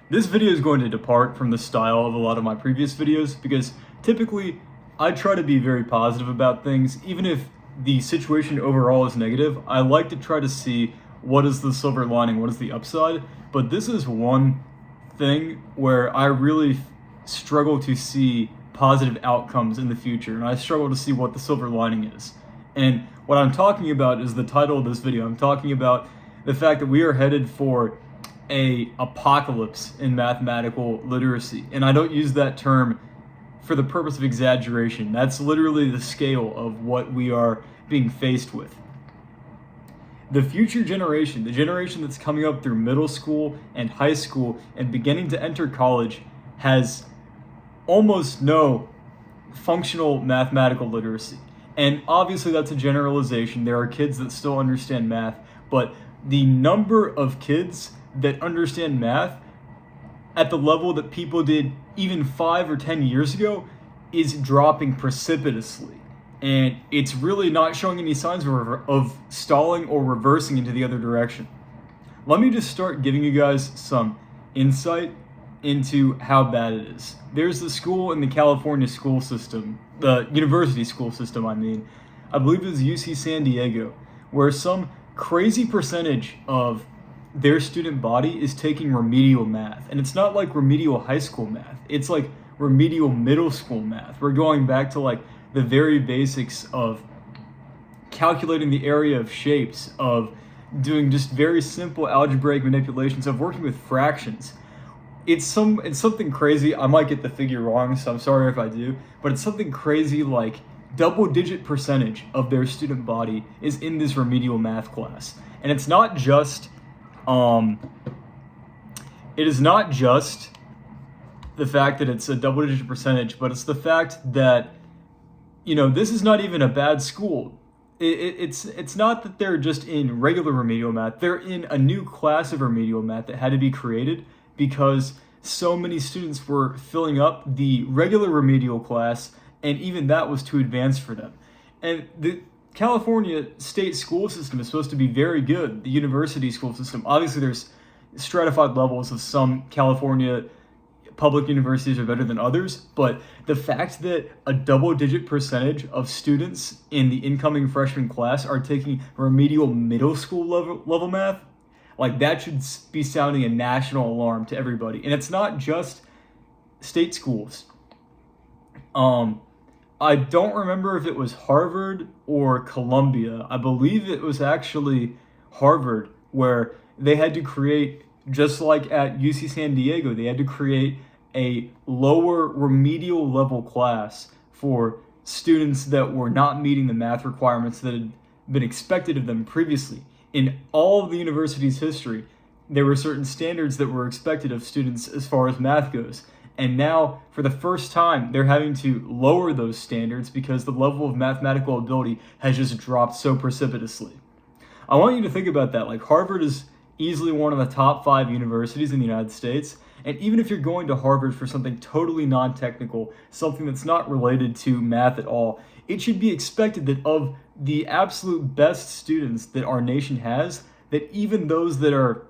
This video is going to depart from the style of a lot of my previous videos because typically I try to be very positive about things. Even if the situation overall is negative, I like to try to see what is the silver lining, what is the upside. But this is one thing where I really struggle to see positive outcomes in the future, and I struggle to see what the silver lining is. And what I'm talking about is the title of this video. I'm talking about the fact that we are headed for a apocalypse in mathematical literacy. And I don't use that term for the purpose of exaggeration. That's literally the scale of what we are being faced with. The future generation, the generation that's coming up through middle school and high school and beginning to enter college, has almost no functional mathematical literacy. And obviously that's a generalization. There are kids that still understand math, but the number of kids that understand math at the level that people did even 5 or 10 years ago is dropping precipitously. And it's really not showing any signs of stalling or reversing into the other direction. Let me just start giving you guys some insight into how bad it is. There's the school in the California school system, the university school system, I believe it was UC San Diego, where some crazy percentage of their student body is taking remedial math. And it's not like remedial high school math. It's like remedial middle school math. We're going back to like the very basics of calculating the area of shapes, of doing just very simple algebraic manipulations, of working with fractions. It's something crazy. I might get the figure wrong, so I'm sorry if I do, but it's something crazy like double-digit percentage of their student body is in this remedial math class. And it's not just it is not just the fact that it's a double-digit percentage, but it's the fact that, this is not even a bad school. It's not that they're just in regular remedial math. They're in a new class of remedial math that had to be created because so many students were filling up the regular remedial class, and even that was too advanced for them. And the California state school system is supposed to be very good. The university school system, obviously there's stratified levels of some California public universities are better than others, but the fact that a double-digit percentage of students in the incoming freshman class are taking remedial middle school level math, like that should be sounding a national alarm to everybody. And it's not just state schools. I don't remember if it was Harvard or Columbia. I believe it was actually Harvard, where they had to create, just like at UC San Diego, they had to create a lower remedial level class for students that were not meeting the math requirements that had been expected of them previously. In all of the university's history, there were certain standards that were expected of students as far as math goes. And now, for the first time, they're having to lower those standards because the level of mathematical ability has just dropped so precipitously. I want you to think about that. Like, Harvard is easily one of the top 5 universities in the United States. And even if you're going to Harvard for something totally non-technical, something that's not related to math at all, it should be expected that of the absolute best students that our nation has, that even those that are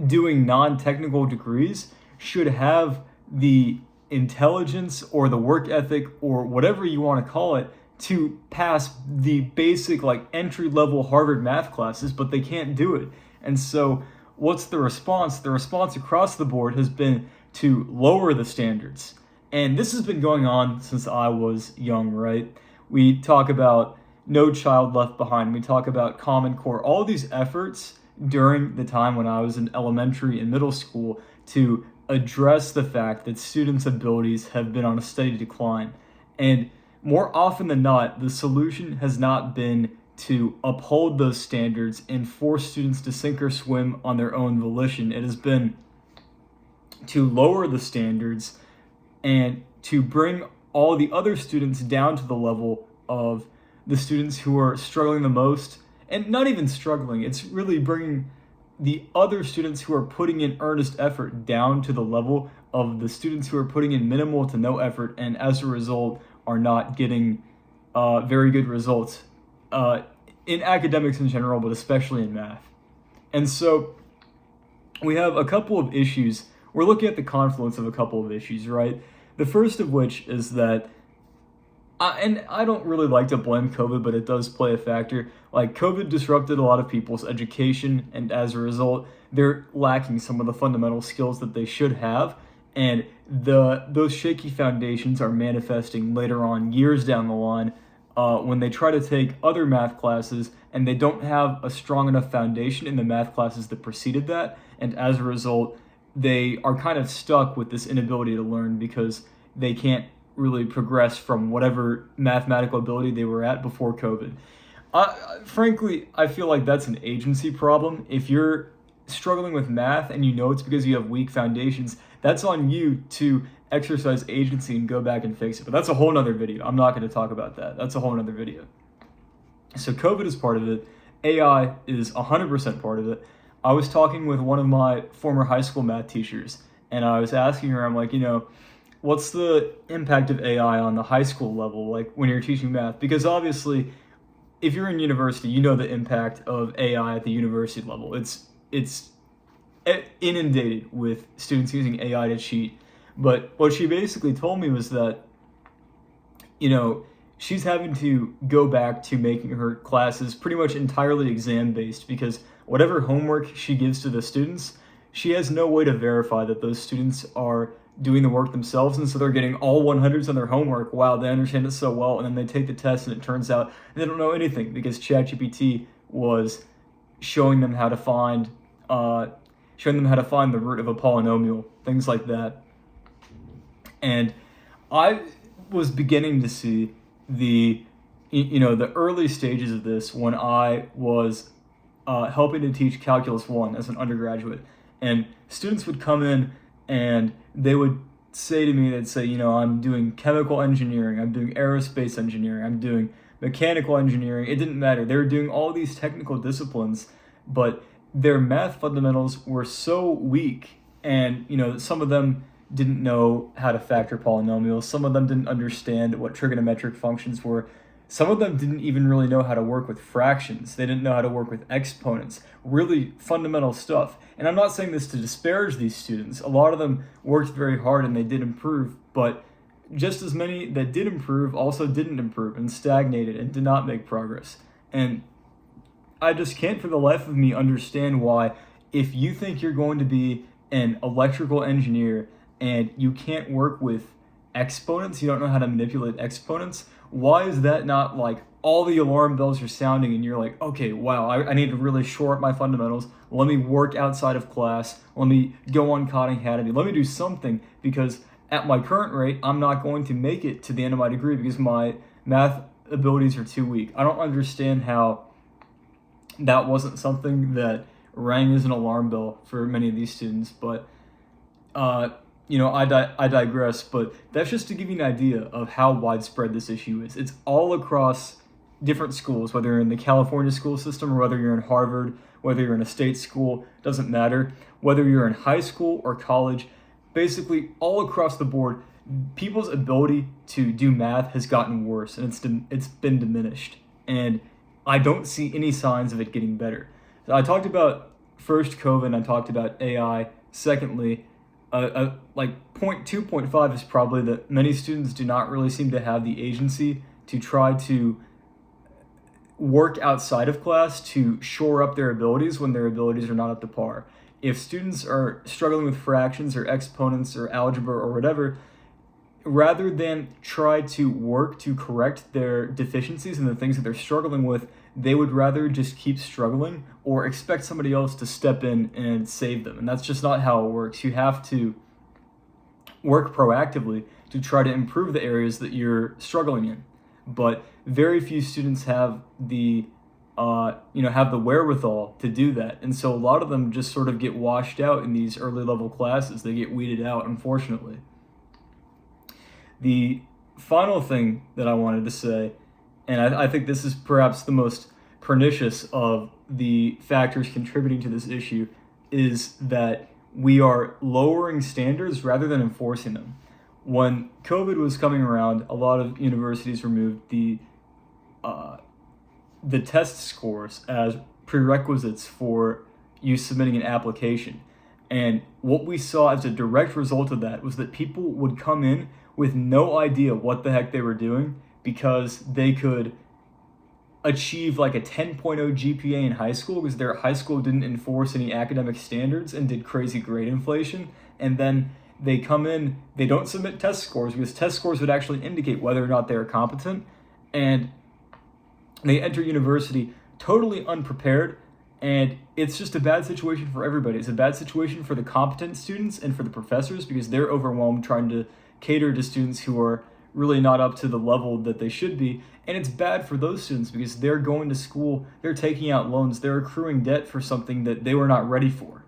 doing non-technical degrees should have the intelligence or the work ethic or whatever you want to call it to pass the basic like entry-level Harvard math classes, but they can't do it. And so what's the response? The response across the board has been to lower the standards. And this has been going on since I was young, right? We talk about No Child Left Behind. We talk about Common Core. All these efforts during the time when I was in elementary and middle school to address the fact that students' abilities have been on a steady decline. And more often than not, the solution has not been to uphold those standards and force students to sink or swim on their own volition. It has been to lower the standards and to bring all the other students down to the level of the students who are struggling the most. And not even struggling, it's really bringing the other students who are putting in earnest effort down to the level of the students who are putting in minimal to no effort, and as a result are not getting very good results in academics in general, but especially in math. And so we have a couple of issues. We're looking at the confluence of a couple of issues, right? The first of which is that, and I don't really like to blame COVID, but it does play a factor. Like, COVID disrupted a lot of people's education, and as a result, they're lacking some of the fundamental skills that they should have. And those shaky foundations are manifesting later on, years down the line, when they try to take other math classes and they don't have a strong enough foundation in the math classes that preceded that. And as a result, they are kind of stuck with this inability to learn because they can't really progress from whatever mathematical ability they were at before COVID. Frankly, I feel like that's an agency problem. If you're struggling with math and you know it's because you have weak foundations, that's on you to exercise agency and go back and fix it. But that's a whole nother video. I'm not going to talk about that. That's a whole nother video. So COVID is part of it. AI is 100% part of it. I was talking with one of my former high school math teachers, and I was asking her, I'm like, what's the impact of AI on the high school level, like when you're teaching math? Because obviously, if you're in university, you know the impact of AI at the university level. It's inundated with students using AI to cheat. But what she basically told me was that, she's having to go back to making her classes pretty much entirely exam based because whatever homework she gives to the students, she has no way to verify that those students are doing the work themselves, and so they're getting all 100s on their homework. Wow, they understand it so well, and then they take the test and it turns out they don't know anything because ChatGPT was showing them how to find the root of a polynomial, things like that. And I was beginning to see the early stages of this when I was helping to teach Calculus 1 as an undergraduate. And students would come in and they would say to me, they'd say, I'm doing chemical engineering, I'm doing aerospace engineering, I'm doing mechanical engineering. It didn't matter. They were doing all these technical disciplines, but their math fundamentals were so weak. And, some of them didn't know how to factor polynomials. Some of them didn't understand what trigonometric functions were. Some of them didn't even really know how to work with fractions. They didn't know how to work with exponents, really fundamental stuff. And I'm not saying this to disparage these students. A lot of them worked very hard and they did improve, but just as many that did improve also didn't improve and stagnated and did not make progress. And I just can't for the life of me understand why, if you think you're going to be an electrical engineer and you can't work with exponents, you don't know how to manipulate exponents, why is that not like all the alarm bells are sounding and you're like, okay, wow, I need to really shore up my fundamentals. Let me work outside of class. Let me go on Khan Academy. Let me do something, because at my current rate, I'm not going to make it to the end of my degree because my math abilities are too weak. I don't understand how that wasn't something that rang as an alarm bell for many of these students, but I digress, but that's just to give you an idea of how widespread this issue is. It's all across different schools, whether you're in the California school system or whether you're in Harvard, whether you're in a state school, doesn't matter. Whether you're in high school or college, basically all across the board, people's ability to do math has gotten worse and it's been diminished. And I don't see any signs of it getting better. So I talked about first COVID and I talked about AI. Secondly, like point 2.5 is probably that many students do not really seem to have the agency to try to work outside of class to shore up their abilities when their abilities are not up to par. If students are struggling with fractions or exponents or algebra or whatever, rather than try to work to correct their deficiencies and the things that they're struggling with, they would rather just keep struggling or expect somebody else to step in and save them. And that's just not how it works. You have to work proactively to try to improve the areas that you're struggling in. But very few students have the wherewithal to do that. And so a lot of them just sort of get washed out in these early level classes. They get weeded out, unfortunately. The final thing that I wanted to say, and I think this is perhaps the most pernicious of the factors contributing to this issue, is that we are lowering standards rather than enforcing them. When COVID was coming around, a lot of universities removed the test scores as prerequisites for you submitting an application. And what we saw as a direct result of that was that people would come in with no idea what the heck they were doing because they could achieve like a 10.0 GPA in high school because their high school didn't enforce any academic standards and did crazy grade inflation. And then they come in, they don't submit test scores because test scores would actually indicate whether or not they are competent. And they enter university totally unprepared. And it's just a bad situation for everybody. It's a bad situation for the competent students and for the professors because they're overwhelmed trying to cater to students who are really not up to the level that they should be. And it's bad for those students because they're going to school, they're taking out loans, they're accruing debt for something that they were not ready for.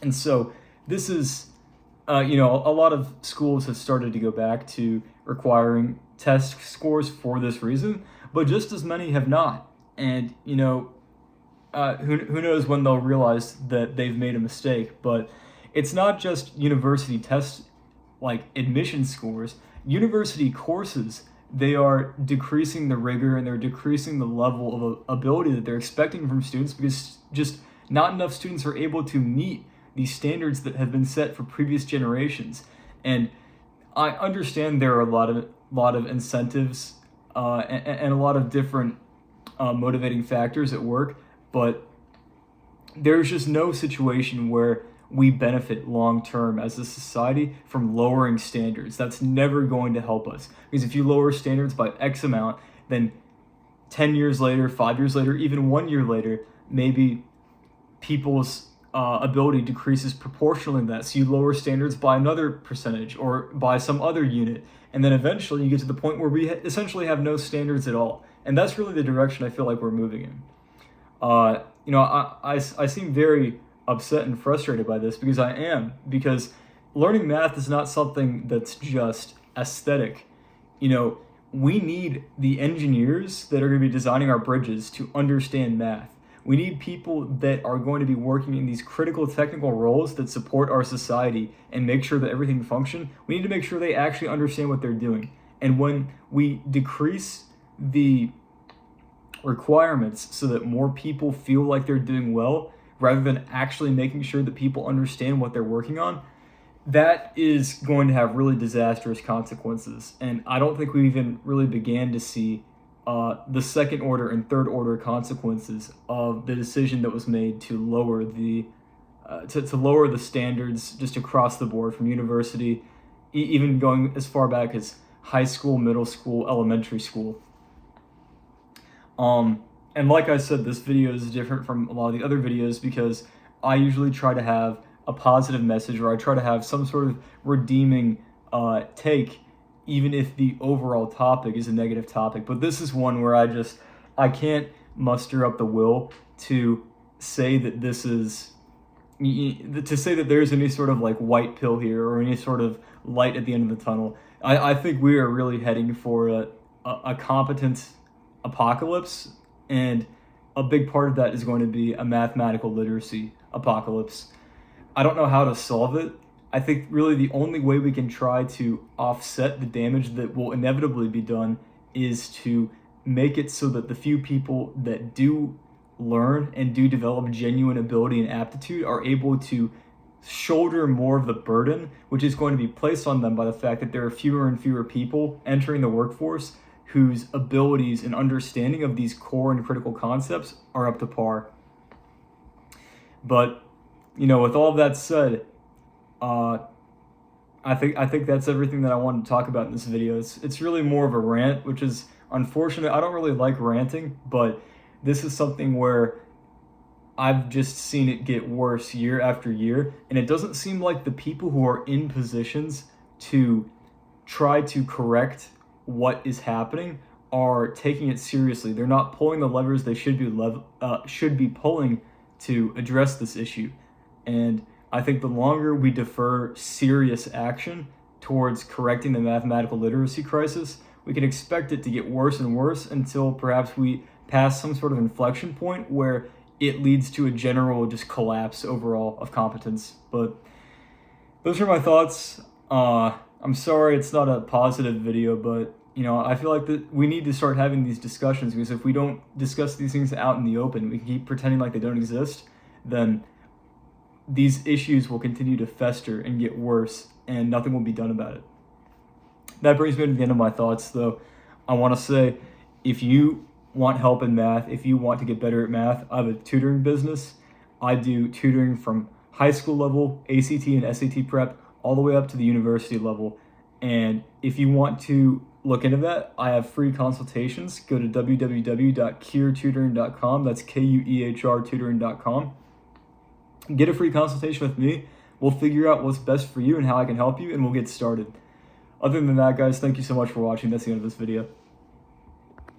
And so this is, a lot of schools have started to go back to requiring test scores for this reason, but just as many have not. And, who knows when they'll realize that they've made a mistake. But it's not just university test, like admission scores. University courses, they are decreasing the rigor and they're decreasing the level of ability that they're expecting from students because just not enough students are able to meet these standards that have been set for previous generations. And I understand there are a lot of incentives and a lot of different motivating factors at work, but there's just no situation where we benefit long-term as a society from lowering standards. That's never going to help us. Because if you lower standards by X amount, then 10 years later, 5 years later, even 1 year later, maybe people's ability decreases proportionally to that. So you lower standards by another percentage or by some other unit. And then eventually you get to the point where we essentially have no standards at all. And that's really the direction I feel like we're moving in. I seem very upset and frustrated by this because learning math is not something that's just aesthetic. We need the engineers that are going to be designing our bridges to understand math. We need people that are going to be working in these critical technical roles that support our society and make sure that everything functions. We need to make sure they actually understand what they're doing. And when we decrease the requirements so that more people feel like they're doing well, rather than actually making sure that people understand what they're working on, that is going to have really disastrous consequences. And I don't think we even really began to see the second order and third order consequences of the decision that was made to lower the standards just across the board from university, even going as far back as high school, middle school, elementary school. And like I said, this video is different from a lot of the other videos because I usually try to have a positive message or I try to have some sort of redeeming take, even if the overall topic is a negative topic. But this is one where I can't muster up the will to say that there's any sort of like white pill here or any sort of light at the end of the tunnel. I think we are really heading for a competence apocalypse, and a big part of that is going to be a mathematical literacy apocalypse. I don't know how to solve it. I think really the only way we can try to offset the damage that will inevitably be done is to make it so that the few people that do learn and do develop genuine ability and aptitude are able to shoulder more of the burden, which is going to be placed on them by the fact that there are fewer and fewer people entering the workforce whose abilities and understanding of these core and critical concepts are up to par. But, with all of that said, I think that's everything that I wanted to talk about in this video. It's really more of a rant, which is unfortunate. I don't really like ranting, but this is something where I've just seen it get worse year after year, and it doesn't seem like the people who are in positions to try to correct what is happening are taking it seriously. They're not pulling the levers they should be pulling to address this issue. And I think the longer we defer serious action towards correcting the mathematical literacy crisis, we can expect it to get worse and worse until perhaps we pass some sort of inflection point where it leads to a general just collapse overall of competence. But those are my thoughts. I'm sorry it's not a positive video, but I feel like that we need to start having these discussions, because if we don't discuss these things out in the open, we can keep pretending like they don't exist, then these issues will continue to fester and get worse, and nothing will be done about it. That brings me to the end of my thoughts, though. I want to say, if you want help in math, if you want to get better at math, I have a tutoring business. I do tutoring from high school level, ACT and SAT prep, all the way up to the university level. And if you want to look into that, I have free consultations. Go to www.kuehrtutoring.com. That's KUEHR tutoring.com. Get a free consultation with me. We'll figure out what's best for you and how I can help you, and we'll get started. Other than that, guys, thank you so much for watching. That's the end of this video.